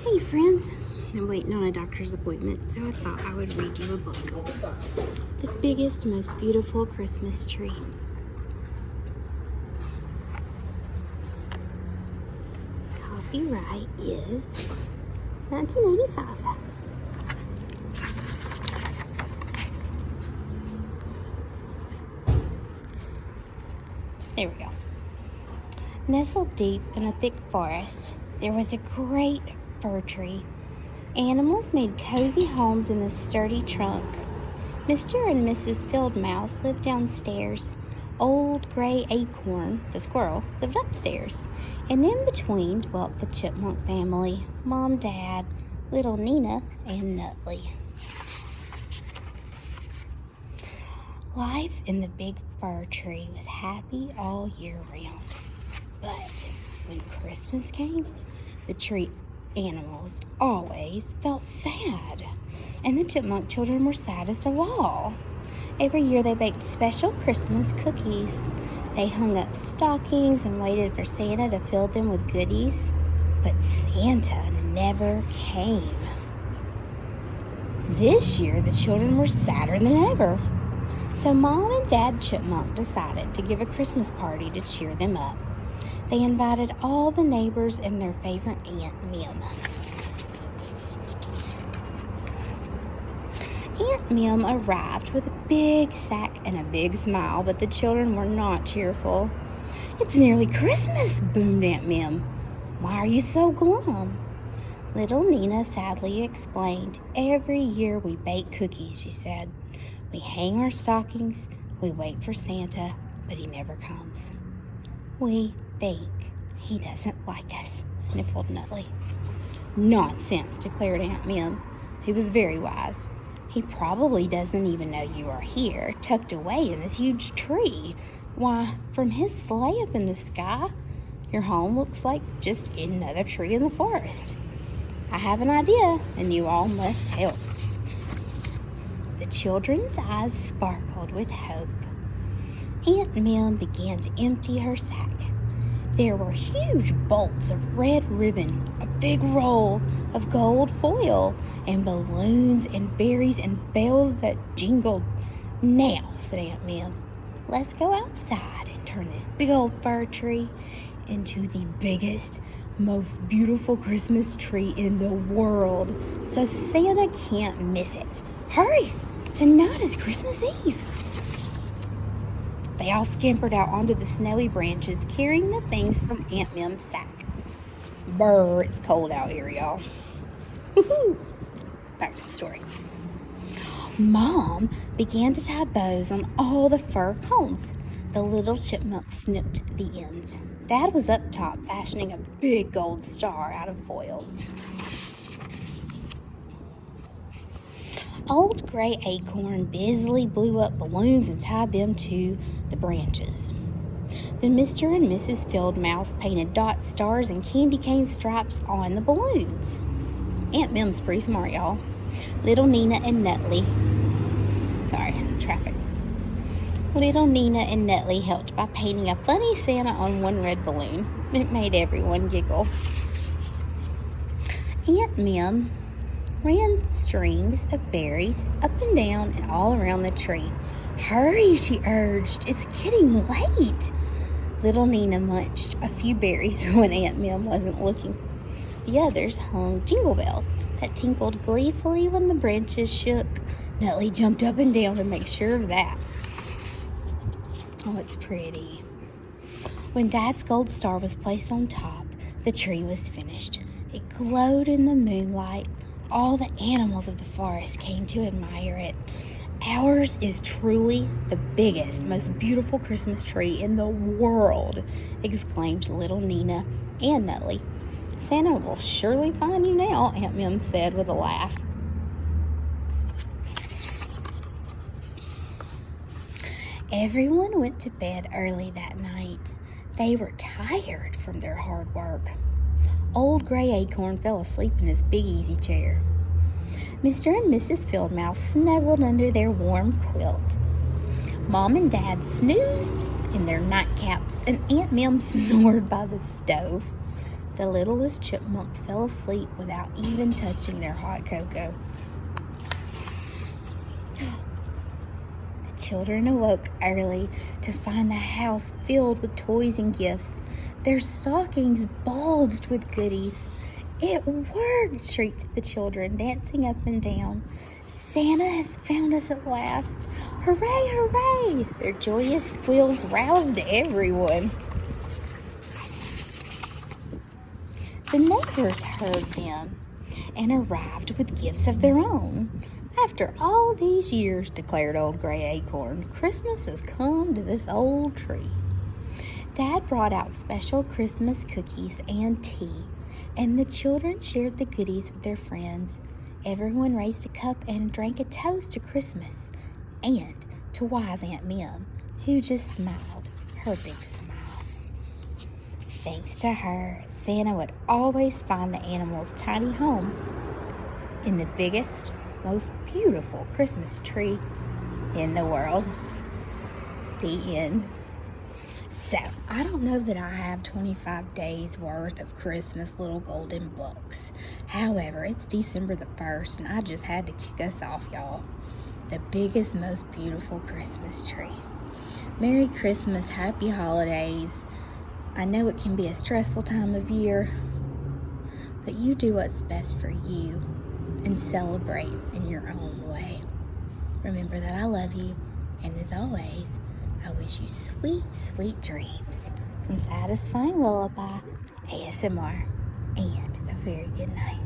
Hey friends, I'm waiting on a doctor's appointment, so I thought I would read you a book. The biggest, most beautiful Christmas tree. Copyright is 1985. There we go. Nestled deep in a thick forest, there was a great fir tree. Animals made cozy homes in the sturdy trunk. Mr. and Mrs. Field Mouse lived downstairs. Old Gray Acorn, the squirrel, lived upstairs. And in between dwelt the Chipmunk family, Mom, Dad, little Nina, and Nutley. Life in the big fir tree was happy all year round. But when Christmas came, the tree animals always felt sad. And the Chipmunk children were saddest of all. Every year they baked special Christmas cookies. They hung up stockings and waited for Santa to fill them with goodies. But Santa never came. This year the children were sadder than ever. So Mom and Dad Chipmunk decided to give a Christmas party to cheer them up. They invited all the neighbors and their favorite Aunt Mim. Aunt Mim arrived with a big sack and a big smile, but the children were not cheerful. "It's nearly Christmas," boomed Aunt Mim. "Why are you so glum?" Little Nina sadly explained. "Every year we bake cookies," she said. "We hang our stockings, we wait for Santa, but he never comes. We think he doesn't like us," sniffled Nutley. "Nonsense," declared Aunt Mim, who was very wise. "He probably doesn't even know you are here, tucked away in this huge tree. Why, from his sleigh up in the sky, your home looks like just another tree in the forest. I have an idea, and you all must help." The children's eyes sparkled with hope. Aunt Mim began to empty her sack. There were huge bolts of red ribbon, a big roll of gold foil, and balloons and berries and bells that jingled. "Now," said Aunt Mim, "let's go outside and turn this big old fir tree into the biggest, most beautiful Christmas tree in the world, so Santa can't miss it. Hurry! Tonight is Christmas Eve." They all scampered out onto the snowy branches, carrying the things from Aunt Mim's sack. Brr, it's cold out here, y'all. Woohoo! Back to the story. Mom began to tie bows on all the fir cones. The little Chipmunk snipped the ends. Dad was up top, fashioning a big gold star out of foil. Old Gray Acorn busily blew up balloons and tied them to the branches. Then Mr. and Mrs. Field Mouse painted dot stars and candy cane stripes on the balloons. Aunt Mim's pretty smart, y'all. Little Nina and Nutley helped by painting a funny Santa on one red balloon. It made everyone giggle. Aunt Mim ran strings of berries up and down and all around the tree. "Hurry," she urged. "It's getting late." Little Nina munched a few berries when Aunt Mim wasn't looking. The others hung jingle bells that tinkled gleefully when the branches shook. Nutley jumped up and down to make sure of that. Oh, it's pretty. When Dad's gold star was placed on top, the tree was finished. It glowed in the moonlight. All the animals of the forest came to admire it. "Ours is truly the biggest, most beautiful Christmas tree in the world," exclaimed little Nina and Nutley. "Santa will surely find you now," Aunt Mim said with a laugh. Everyone went to bed early that night. They were tired from their hard work. Old Gray Acorn fell asleep in his big easy chair. Mr. and Mrs. Field Mouse snuggled under their warm quilt. Mom and Dad snoozed in their nightcaps, and Aunt Mim snored by the stove. The littlest chipmunks fell asleep without even touching their hot cocoa. The children awoke early to find the house filled with toys and gifts. Their stockings bulged with goodies. It worked, shrieked the children, dancing up and down. Santa has found us at last. Hooray, hooray! Their joyous squeals roused everyone. The neighbors heard them and arrived with gifts of their own. After all these years, declared Old Gray Acorn, Christmas has come to this old tree. Dad brought out special Christmas cookies and tea, and the children shared the goodies with their friends. Everyone raised a cup and drank a toast to Christmas and to wise Aunt Mim, who just smiled her big smile. Thanks to her, Santa would always find the animals' tiny homes in the biggest, most beautiful Christmas tree in the world. The end. So, I don't know that I have 25 days worth of Christmas little golden books. However, it's December the 1st, and I just had to kick us off, y'all. The biggest, most beautiful Christmas tree. Merry Christmas, happy holidays. I know it can be a stressful time of year, but you do what's best for you and celebrate in your own way. Remember that I love you, and as always, I wish you sweet, sweet dreams from Satisfying Lullaby, ASMR, and a very good night.